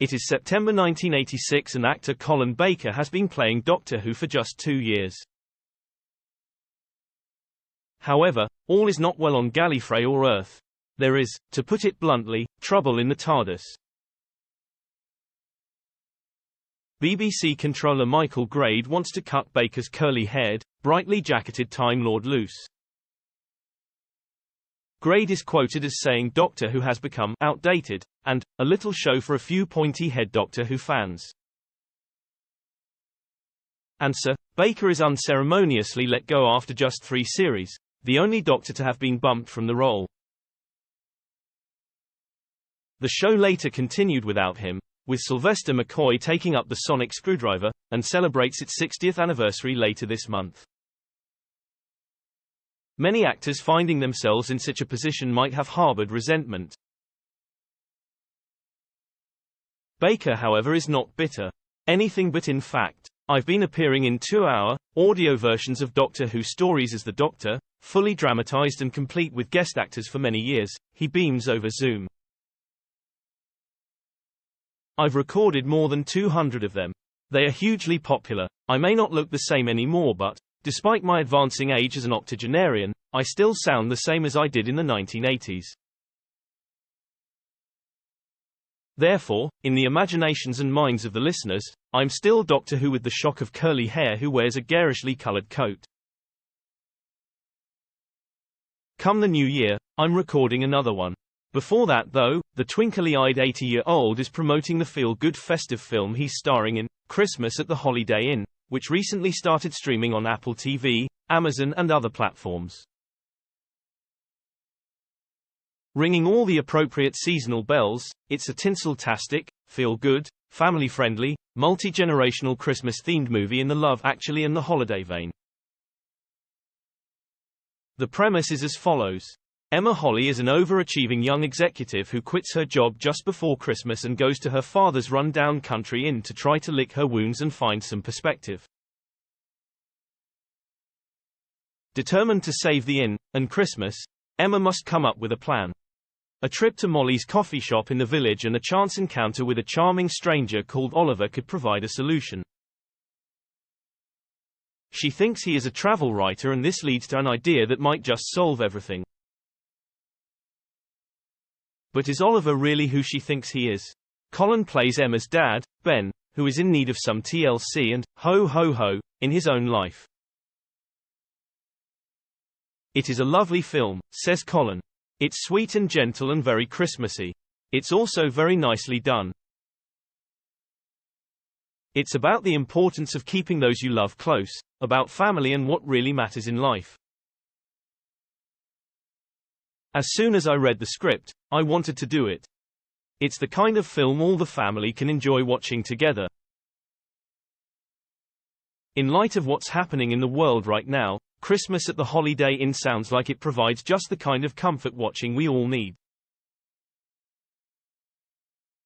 It is September 1986 and actor Colin Baker has been playing Doctor Who for just 2 years. However, all is not well on Gallifrey or Earth. There is, to put it bluntly, trouble in the Tardis. BBC controller Michael Grade wants to cut Baker's curly-haired, brightly jacketed Time Lord loose. Grade is quoted as saying Doctor Who has become outdated, and a little show for a few pointy-head Doctor Who fans. Answer: Baker is unceremoniously let go after just 3 series, the only Doctor to have been bumped from the role. The show later continued without him, with Sylvester McCoy taking up the sonic screwdriver, and celebrates its 60th anniversary later this month. Many actors finding themselves in such a position might have harbored resentment. Baker, however, is not bitter. Anything but in fact. I've been appearing in 2-hour, audio versions of Doctor Who stories as the Doctor, fully dramatized and complete with guest actors for many years, he beams over Zoom. I've recorded more than 200 of them. They are hugely popular. I may not look the same anymore, but despite my advancing age as an octogenarian, I still sound the same as I did in the 1980s. Therefore, in the imaginations and minds of the listeners, I'm still Doctor Who with the shock of curly hair who wears a garishly colored coat. Come the new year, I'm recording another one. Before that though, the twinkly-eyed 80-year-old is promoting the feel-good festive film he's starring in, Christmas at the Holiday Inn, which recently started streaming on Apple TV, Amazon and other platforms. Ringing all the appropriate seasonal bells, it's a tinsel-tastic, feel-good, family-friendly, multi-generational Christmas-themed movie in the Love Actually and the holiday vein. The premise is as follows. Emma Holly is an overachieving young executive who quits her job just before Christmas and goes to her father's run-down country inn to try to lick her wounds and find some perspective. Determined to save the inn, and Christmas, Emma must come up with a plan. A trip to Molly's coffee shop in the village and a chance encounter with a charming stranger called Oliver could provide a solution. She thinks he is a travel writer and this leads to an idea that might just solve everything. But is Oliver really who she thinks he is? Colin plays Emma's dad, Ben, who is in need of some TLC and, ho ho ho, in his own life. It is a lovely film, says Colin. It's sweet and gentle and very Christmassy. It's also very nicely done. It's about the importance of keeping those you love close, about family and what really matters in life. As soon as I read the script, I wanted to do it. It's the kind of film all the family can enjoy watching together. In light of what's happening in the world right now, Christmas at the Holiday Inn sounds like it provides just the kind of comfort watching we all need.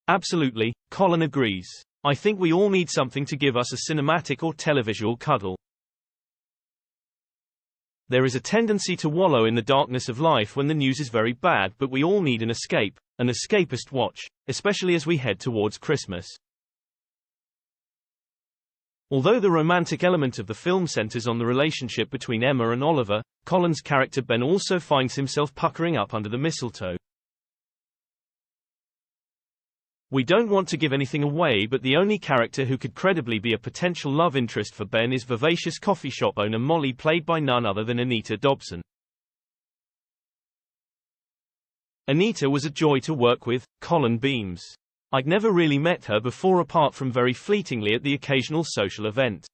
Absolutely, Colin agrees. I think we all need something to give us a cinematic or televisual cuddle. There is a tendency to wallow in the darkness of life when the news is very bad, but we all need an escape, an escapist watch, especially as we head towards Christmas. Although the romantic element of the film centers on the relationship between Emma and Oliver, Colin's character Ben also finds himself puckering up under the mistletoe. We don't want to give anything away, but the only character who could credibly be a potential love interest for Ben is vivacious coffee shop owner Molly, played by none other than Anita Dobson. Anita was a joy to work with, Colin beams. I'd never really met her before apart from very fleetingly at the occasional social event.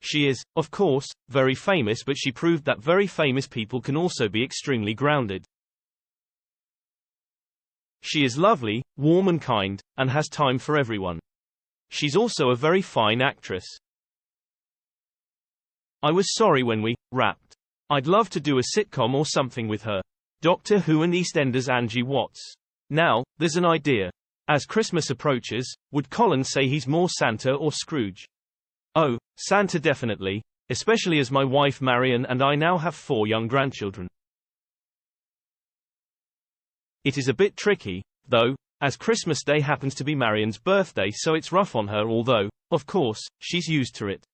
She is, of course, very famous, but she proved that very famous people can also be extremely grounded. She is lovely, warm and kind, and has time for everyone. She's also a very fine actress. I was sorry when we wrapped. I'd love to do a sitcom or something with her. Doctor Who and EastEnders Angie Watts. Now, there's an idea. As Christmas approaches, would Colin say he's more Santa or Scrooge? Oh, Santa definitely, especially as my wife Marion and I now have 4 young grandchildren. It is a bit tricky, though, as Christmas Day happens to be Marian's birthday, so it's rough on her, although, of course, she's used to it.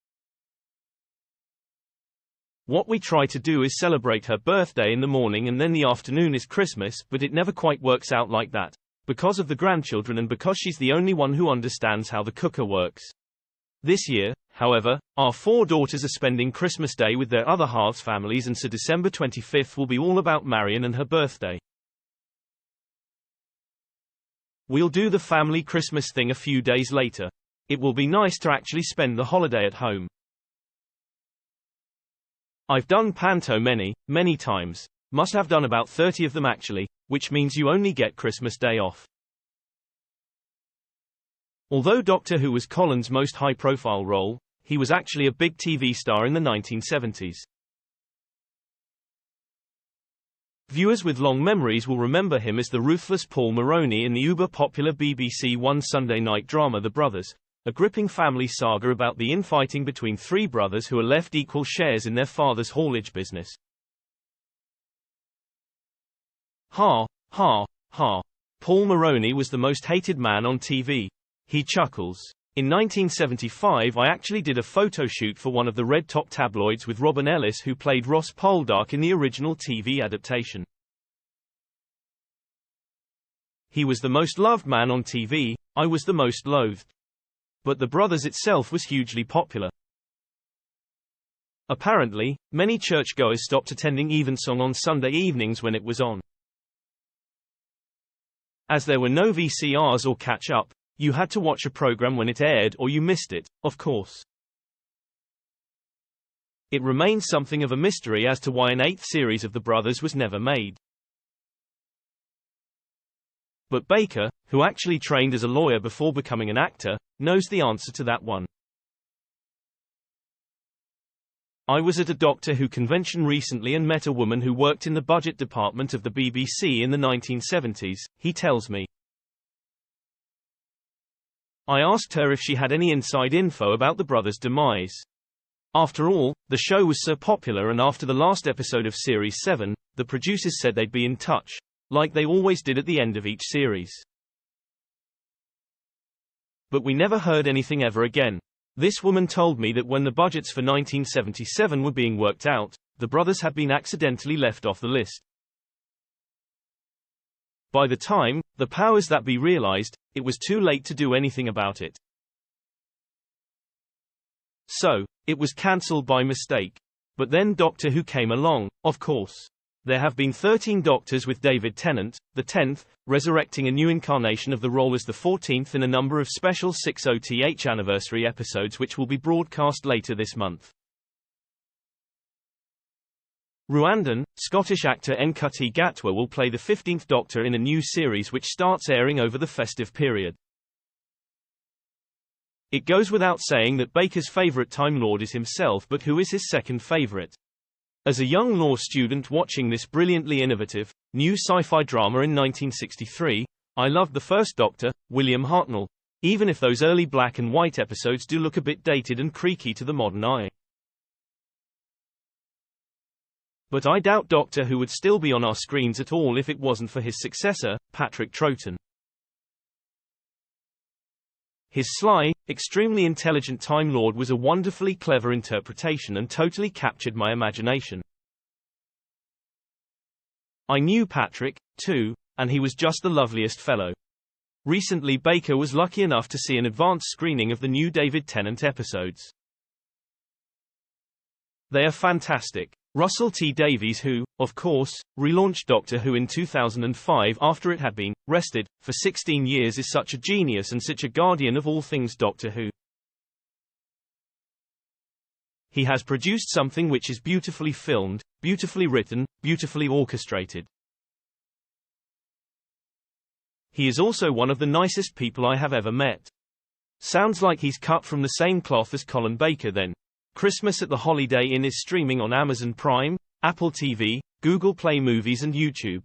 What we try to do is celebrate her birthday in the morning and then the afternoon is Christmas, but it never quite works out like that, because of the grandchildren and because she's the only one who understands how the cooker works. This year, however, our 4 daughters are spending Christmas Day with their other halves' families, and so December 25th will be all about Marian and her birthday. We'll do the family Christmas thing a few days later. It will be nice to actually spend the holiday at home. I've done panto many times. Must have done about 30 of them actually, which means you only get Christmas Day off. Although Doctor Who was Colin's most high-profile role, he was actually a big TV star in the 1970s. Viewers with long memories will remember him as the ruthless Paul Moroney in the uber-popular BBC One Sunday night drama The Brothers, a gripping family saga about the infighting between 3 brothers who are left equal shares in their father's haulage business. Ha, ha, ha. Paul Moroney was the most hated man on TV. He chuckles. In 1975 I actually did a photo shoot for one of the Red Top tabloids with Robin Ellis, who played Ross Poldark in the original TV adaptation. He was the most loved man on TV, I was the most loathed. But The Brothers itself was hugely popular. Apparently, many churchgoers stopped attending Evensong on Sunday evenings when it was on. As there were no VCRs or catch-up, you had to watch a program when it aired or you missed it, of course. It remains something of a mystery as to why an 8th series of The Brothers was never made. But Baker, who actually trained as a lawyer before becoming an actor, knows the answer to that one. I was at a Doctor Who convention recently and met a woman who worked in the budget department of the BBC in the 1970s, he tells me. I asked her if she had any inside info about the brothers' demise. After all, the show was so popular, and after the last episode of Series 7, the producers said they'd be in touch, like they always did at the end of each series. But we never heard anything ever again. This woman told me that when the budgets for 1977 were being worked out, the brothers had been accidentally left off the list. By the time the powers that be realized, it was too late to do anything about it. So, it was cancelled by mistake. But then Doctor Who came along, of course. There have been 13 Doctors with David Tennant, the 10th, resurrecting a new incarnation of the role as the 14th in a number of special 60th anniversary episodes which will be broadcast later this month. Rwandan, Scottish actor Nkuti Gatwa will play the 15th Doctor in a new series which starts airing over the festive period. It goes without saying that Baker's favourite Time Lord is himself, but who is his second favourite? As a young law student watching this brilliantly innovative, new sci-fi drama in 1963, I loved the first Doctor, William Hartnell, even if those early black and white episodes do look a bit dated and creaky to the modern eye. But I doubt Doctor Who would still be on our screens at all if it wasn't for his successor, Patrick Troughton. His sly, extremely intelligent Time Lord was a wonderfully clever interpretation and totally captured my imagination. I knew Patrick, too, and he was just the loveliest fellow. Recently Baker was lucky enough to see an advanced screening of the new David Tennant episodes. They are fantastic. Russell T Davies, who, of course, relaunched Doctor Who in 2005 after it had been rested for 16 years, is such a genius and such a guardian of all things Doctor Who. He has produced something which is beautifully filmed, beautifully written, beautifully orchestrated. He is also one of the nicest people I have ever met. Sounds like he's cut from the same cloth as Colin Baker then. Christmas at the Holiday Inn is streaming on Amazon Prime, Apple TV, Google Play Movies and YouTube.